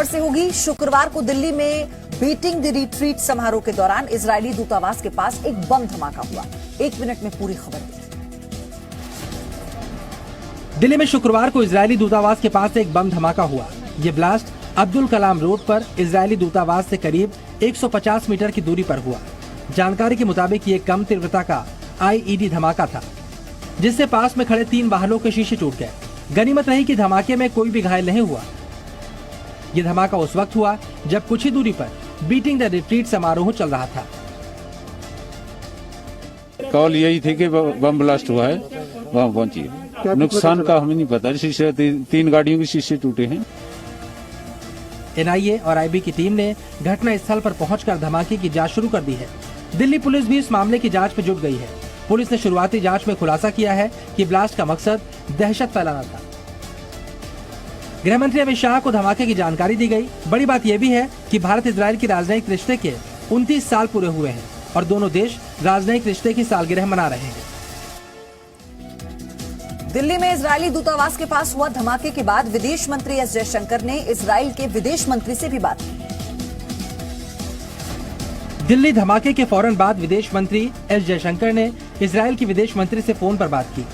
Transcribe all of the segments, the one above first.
से होगी। शुक्रवार को दिल्ली में बीटिंग द रिट्रीट समारोह के दौरान इजरायली दूतावास के पास एक बम धमाका हुआ। 1 मिनट में पूरी खबर दी। दिल्ली में शुक्रवार को इजरायली दूतावास के पास एक बम धमाका हुआ। ये ब्लास्ट अब्दुल कलाम रोड पर इजरायली दूतावास से करीब 150 मीटर की दूरी पर हुआ। जानकारी के मुताबिक ये कम तीव्रता का आईईडी धमाका था, जिससे पास में खड़े 3 वाहनों के शीशे टूट गए। गनीमत रही कि धमाके में कोई भी घायल नहीं हुआ। ये धमाका उस वक्त हुआ जब कुछ ही दूरी पर बीटिंग द रिट्रीट समारोह चल रहा था। कॉल यही थी कि बम ब्लास्ट हुआ है, वहाँ पहुंचिए। नुकसान का हमें नहीं पता, शीशे 3 गाड़ियों के शीशे टूटे हैं। एनआईए और आईबी की टीम ने घटना स्थल पर पहुंचकर धमाके की जांच शुरू कर दी है। दिल्ली पुलिस भी इस मामले की जांच में जुट गई है। पुलिस ने शुरुआती जांच में खुलासा किया है कि ब्लास्ट का मकसद दहशत फैलाना था। गृह मंत्री अमित शाह को धमाके की जानकारी दी गई। बड़ी बात यह भी है कि भारत इजरायल के राजनयिक रिश्ते के 29 साल पूरे हुए हैं और दोनों देश राजनयिक रिश्ते की सालगिरह मना रहे हैं। दिल्ली में इजरायली दूतावास के पास हुआ धमाके के बाद विदेश मंत्री एस जयशंकर ने इजरायल के विदेश मंत्री से भी बात की। दिल्ली धमाके के फौरन बाद विदेश मंत्री एस जयशंकर ने इजरायल की विदेश मंत्री से फोन पर बात की।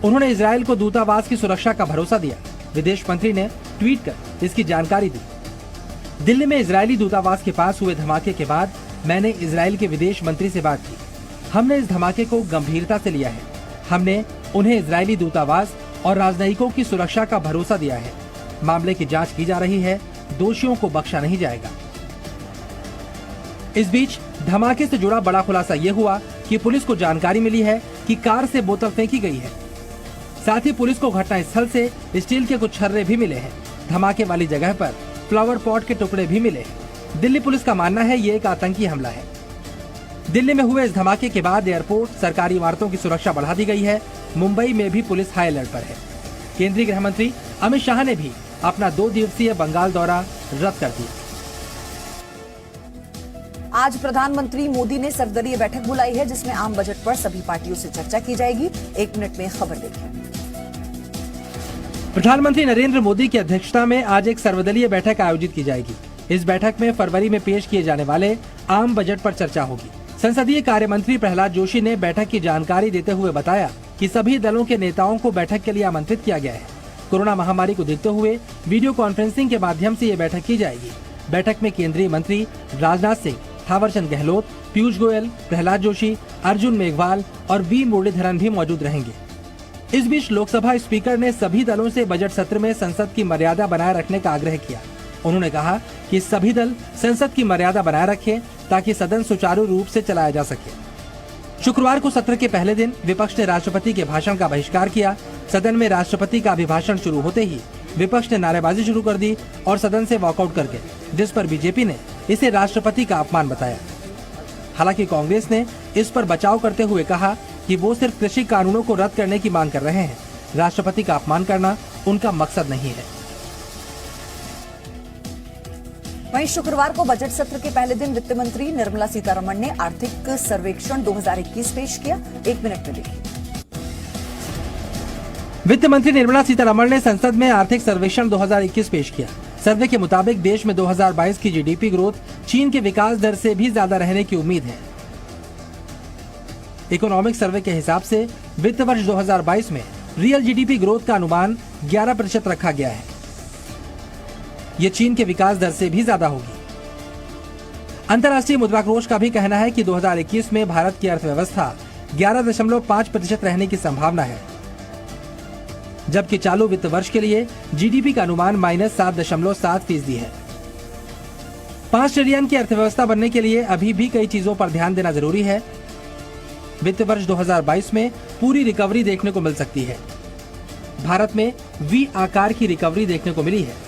उन्होंने इजरायल को दूतावास की सुरक्षा का भरोसा दिया। विदेश मंत्री ने ट्वीट कर इसकी जानकारी दी। दिल्ली में इजरायली दूतावास के पास हुए धमाके के बाद मैंने इजरायल के विदेश मंत्री से बात की। हमने इस धमाके को गंभीरता से लिया है। हमने उन्हें इजरायली दूतावास और राजनयिकों की सुरक्षा का भरोसा दिया है। मामले की जांच की जा रही है। दोषियों को बख्शा नहीं जाएगा। इस बीच धमाके से जुड़ा बड़ा खुलासा ये हुआ कि पुलिस को जानकारी मिली है कि कार से बोतल फेंकी गई है। साथ ही पुलिस को घटनास्थल से स्टील के कुछ छर्रे भी मिले हैं। धमाके वाली जगह पर फ्लावर पॉट के टुकड़े भी मिले हैं। दिल्ली पुलिस का मानना है ये एक आतंकी हमला है। दिल्ली में हुए इस धमाके के बाद एयरपोर्ट, सरकारी इमारतों की सुरक्षा बढ़ा दी गई है। मुंबई में भी पुलिस हाई अलर्ट पर है। केंद्रीय गृह मंत्री अमित शाह ने भी अपना 2 दिवसीय बंगाल दौरा रद्द कर दिया। आज प्रधानमंत्री मोदी ने सर्वदलीय बैठक बुलाई है, जिसमें आम बजट पर सभी पार्टियों से चर्चा की जाएगी। 1 मिनट में खबर देखिए। प्रधानमंत्री नरेंद्र मोदी की अध्यक्षता में आज एक सर्वदलीय बैठक आयोजित की जाएगी। इस बैठक में फरवरी में पेश किए जाने वाले आम बजट पर चर्चा होगी। संसदीय कार्य मंत्री प्रहलाद जोशी ने बैठक की जानकारी देते हुए बताया कि सभी दलों के नेताओं को बैठक के लिए आमंत्रित किया गया है। कोरोना महामारी को देखते हुए वीडियो कॉन्फ्रेंसिंग के माध्यम से ये बैठक की जाएगी। बैठक में केंद्रीय मंत्री राजनाथ सिंह, थावरचंद गहलोत, पीयूष गोयल, प्रहलाद जोशी, अर्जुन मेघवाल और वी मुरलीधरन भी मौजूद रहेंगे। इस बीच लोकसभा स्पीकर ने सभी दलों से बजट सत्र में संसद की मर्यादा बनाए रखने का आग्रह किया। उन्होंने कहा कि सभी दल संसद की मर्यादा बनाए रखें ताकि सदन सुचारू रूप से चलाया जा सके। शुक्रवार को सत्र के पहले दिन विपक्ष ने राष्ट्रपति के भाषण का बहिष्कार किया। सदन में राष्ट्रपति का अभिभाषण शुरू होते ही विपक्ष ने नारेबाजी शुरू कर दी और सदन से वॉकआउट कर गए, जिस पर बीजेपी ने इसे राष्ट्रपति का अपमान बताया। हालांकि कांग्रेस ने इस पर बचाव करते हुए कहा कि वो सिर्फ कृषि कानूनों को रद्द करने की मांग कर रहे हैं। राष्ट्रपति का अपमान करना उनका मकसद नहीं है। वहीं शुक्रवार को बजट सत्र के पहले दिन वित्त मंत्री निर्मला सीतारमण ने आर्थिक सर्वेक्षण 2021 पेश किया। 1 मिनट में देखिए। वित्त मंत्री निर्मला सीतारमण ने संसद में आर्थिक सर्वेक्षण 2021 पेश किया। सर्वे के मुताबिक देश में 2022 की जीडीपी ग्रोथ चीन के विकास दर से भी ज्यादा रहने की उम्मीद है। इकोनॉमिक सर्वे के हिसाब से वित्त वर्ष 2022 में रियल जीडीपी ग्रोथ का अनुमान 11% रखा गया है। ये चीन के विकास दर से भी ज्यादा होगी। अंतर्राष्ट्रीय मुद्रा कोष का भी कहना है कि 2021 में भारत की अर्थव्यवस्था 11.5% रहने की संभावना है, जबकि चालू वित्त वर्ष के लिए जीडीपी का अनुमान -7.7% है। 5 ट्रिलियन की अर्थव्यवस्था बनने के लिए अभी भी कई चीजों पर ध्यान देना जरूरी है। वित्त वर्ष 2022 में पूरी रिकवरी देखने को मिल सकती है। भारत में वी आकार की रिकवरी देखने को मिली है।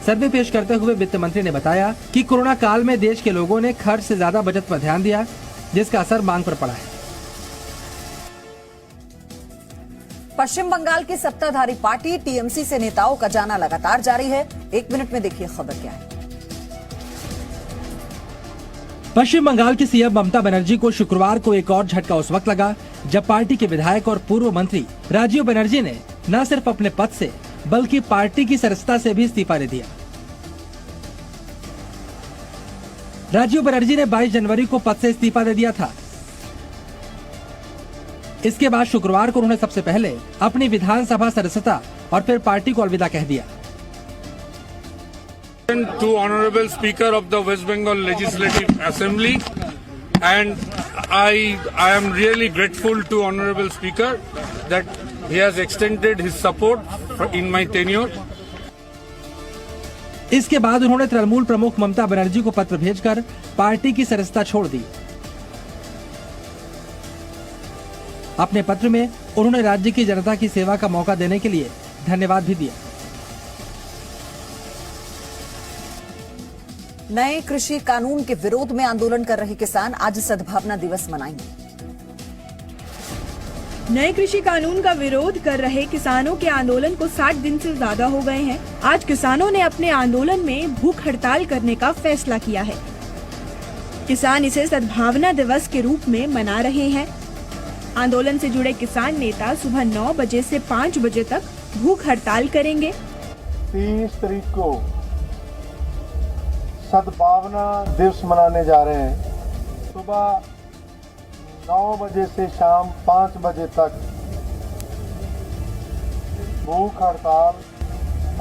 सर्वे पेश करते हुए वित्त मंत्री ने बताया कि कोरोना काल में देश के लोगों ने खर्च से ज्यादा बचत पर ध्यान दिया, जिसका असर मांग पर पड़ा है। पश्चिम बंगाल की सत्ताधारी पार्टी टीएमसी से नेताओं का जाना लगातार जारी है। 1 मिनट में देखिए खबर क्या है। पश्चिम बंगाल की सीएम ममता बनर्जी को शुक्रवार को एक और झटका उस वक्त लगा जब पार्टी के विधायक और पूर्व मंत्री राजीव बनर्जी ने न सिर्फ अपने पद से बल्कि पार्टी की सदस्यता से भी इस्तीफा दे दिया। राजीव बनर्जी ने 22 जनवरी को पद से इस्तीफा दे दिया था। इसके बाद शुक्रवार को उन्होंने सबसे पहले अपनी विधानसभा सदस्यता और फिर पार्टी को अलविदा कह दिया। To Honorable Speaker of the West Bengal Legislative Assembly, and I am really grateful to Honorable Speaker that he has extended his support in my tenure. इसके बाद उन्होंने तृणमूल प्रमुख ममता बनर्जी को पत्र भेजकर पार्टी की सदस्यता छोड़ दी। अपने पत्र में उन्होंने राज्य की जनता की सेवा का मौका देने के लिए धन्यवाद भी दिया। नए कृषि कानून के विरोध में आंदोलन कर रहे किसान आज सद्भावना दिवस मनाएंगे। नए कृषि कानून का विरोध कर रहे किसानों के आंदोलन को 60 दिन से ज्यादा हो गए हैं। आज किसानों ने अपने आंदोलन में भूख हड़ताल करने का फैसला किया है। किसान इसे सद्भावना दिवस के रूप में मना रहे हैं। आंदोलन से जुड़े किसान नेता सुबह 9 बजे से 5 बजे तक भूख हड़ताल करेंगे। 30 तारीख को सद्भावना दिवस मनाने जा रहे हैं। सुबह 9 बजे से शाम 5 बजे तक भूख हड़ताल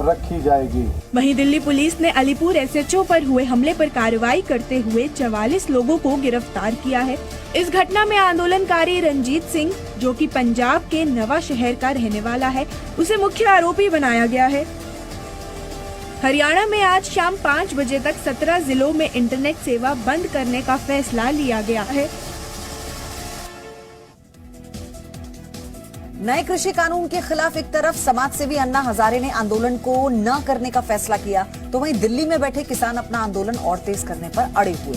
रखी जाएगी। वहीं दिल्ली पुलिस ने अलीपुर एसएचओ पर हुए हमले पर कार्रवाई करते हुए 44 लोगों को गिरफ्तार किया है। इस घटना में आंदोलनकारी रंजीत सिंह, जो कि पंजाब के नवा शहर का रहने वाला है, उसे मुख्य आरोपी बनाया गया है। हरियाणा में आज शाम 5 बजे तक 17 जिलों में इंटरनेट सेवा बंद करने का फैसला लिया गया है। नए कृषि कानून के खिलाफ एक तरफ समाजसेवी अन्ना हजारे ने आंदोलन को न करने का फैसला किया, तो वहीं दिल्ली में बैठे किसान अपना आंदोलन और तेज करने पर अड़े हुए।